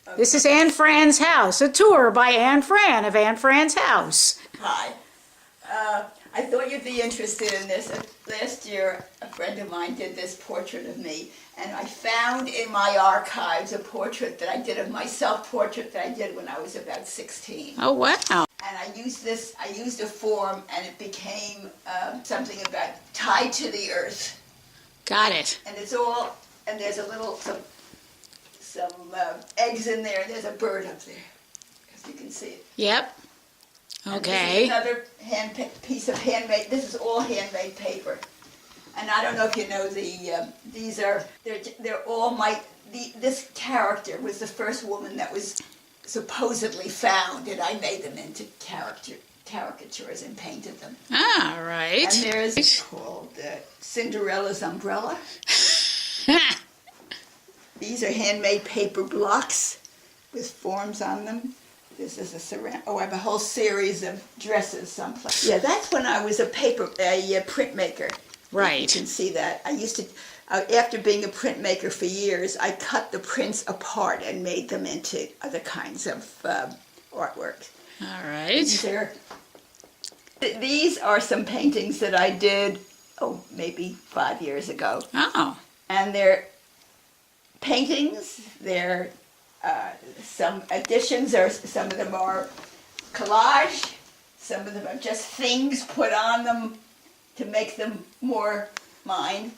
Okay. This is Aunt Fran's house, a tour by Aunt Fran of Aunt Fran's house. Hi. I thought you'd be interested in this. Last year, a friend of mine did this portrait of me, and I found in my archives a portrait that I did of my self-portrait that I did when I was about 16. Oh, wow. And I used a form, and it became something about tied to the earth. Got it. And it's all, and there's a little, some eggs in there, and there's a bird up there, if you can see it. Yep. And Okay. this is another piece of handmade, this is all handmade paper. And I don't know if you know they're all this character was the first woman that was supposedly found, and I made them into caricatures and painted them. All right. And there's called Cinderella's umbrella. These are handmade paper blocks with forms on them. This is I have a whole series of dresses someplace. Yeah, that's when I was a printmaker. Right. You can see that. I used to, after being a printmaker for years, I cut the prints apart and made them into other kinds of artwork. All right. These are some paintings that I did, maybe 5 years ago. Oh. And they're paintings, they're some additions, or some of them are collage, some of them are just things put on them to make them more mine.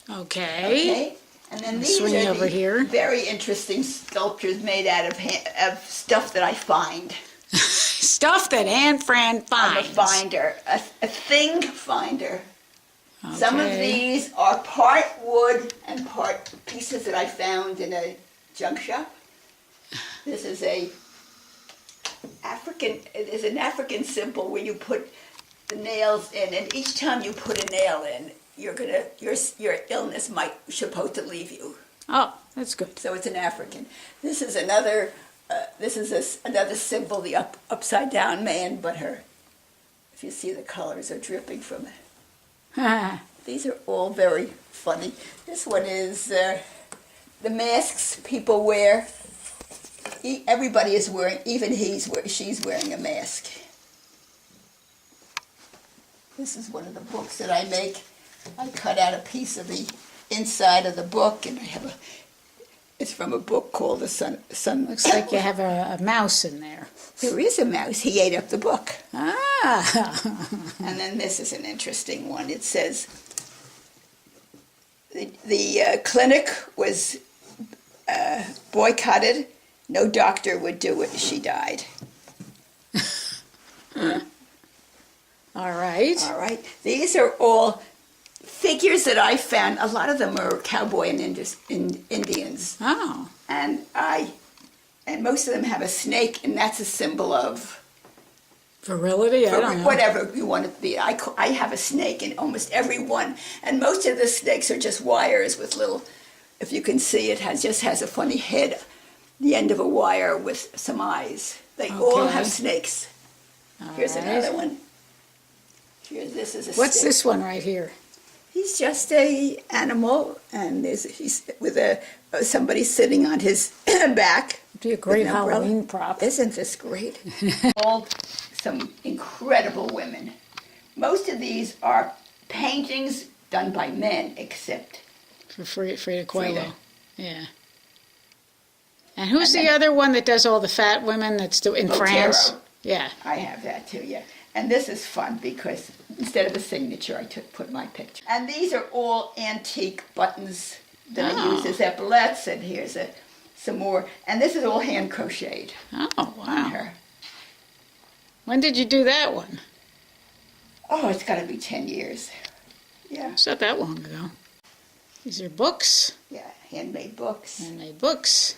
Okay. And then these Swing are over here. very interesting sculptures made out of stuff that I find. Stuff that Aunt Fran finds. I'm a finder, a thing finder. Okay. Some of these are part wood and part pieces that I found in a junk shop. This is an African symbol where you put the nails in, and each time you put a nail in, your illness might supposed to leave you. Oh, that's good. So it's an African. This is another. Another symbol, the upside down man, but if you see the colors are dripping from it. These are all very funny. This one is the masks people wear. Everybody is wearing, even she's wearing a mask. This is one of the books that I make. I cut out a piece of the inside of the book, and I have it's from a book called The Sun. Looks like you have a mouse in there. There is a mouse. He ate up the book. Ah. And then this is an interesting one. It says, the clinic was boycotted. No doctor would do it. She died. All right. All right. These are all figures that I found. A lot of them are cowboy and Indians. Oh. And most of them have a snake, and that's a symbol of Virility? I don't know. whatever you want it to be. I have a snake in almost every one, and most of the snakes are just wires with little. If you can see, it just has a funny head, the end of a wire with some eyes. They all Okay. have snakes. Here's right. another one. This is a What's stick. this one right here? He's just a animal, and he's with somebody sitting on his back. It'd be a great With an umbrella. Halloween prop. Isn't this great? All some incredible women. Most of these are paintings done by men, except For Frida Kahlo. Frida. Yeah. And who's And the then- other one that does all the fat women that's in France? Yeah. I have that too, yeah. And this is fun because instead of a signature, I put my picture. And these are all antique buttons that I use as epaulettes, and here's some more. And this is all hand crocheted Oh, on wow. her. When did you do that one? Oh, it's got to be 10 years. Yeah, It's not that long ago. These are books, yeah, handmade books. handmade books.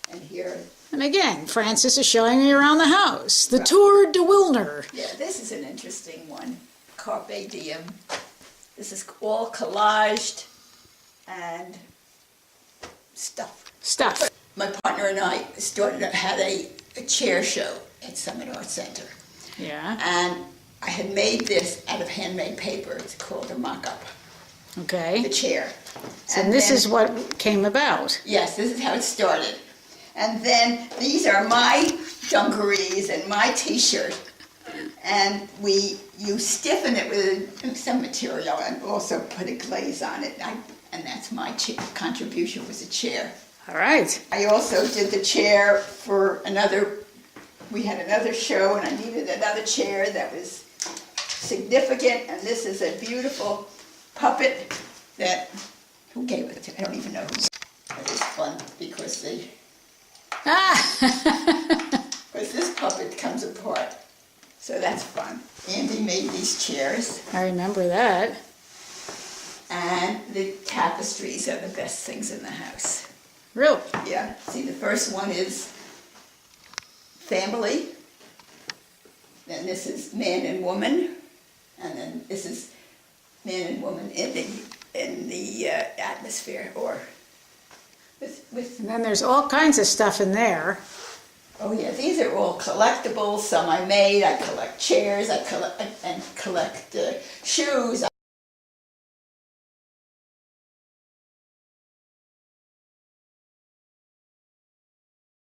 And here, And again, Francis is showing me around the house. The Tour de Wilner. yeah, this is an interesting one. Carpe diem. This is all collaged and stuff. Stuff. My partner and I had a chair show at Summit Art Center. Yeah. And I had made this out of handmade paper. It's called a mock-up. the Okay. chair. And this is what came about. Yes, this is how it started. And then these are my dungarees and my t-shirt. And you stiffen it with some material and also put a glaze on it. And that's my contribution, was a chair. All right. I also did the chair for we had another show and I needed another chair that was significant. And this is a beautiful puppet who gave it to me? I don't even know who. It was fun because because this puppet comes apart. So that's fun. Andy made these chairs. I remember that. And the tapestries are the best things in the house. Really? Yeah. See, the first one is family. Then this is man and woman. And then this is man and woman in the atmosphere, or with. And then there's all kinds of stuff in there. Oh yeah, these are all collectibles. Some I made. I collect chairs. I collect shoes.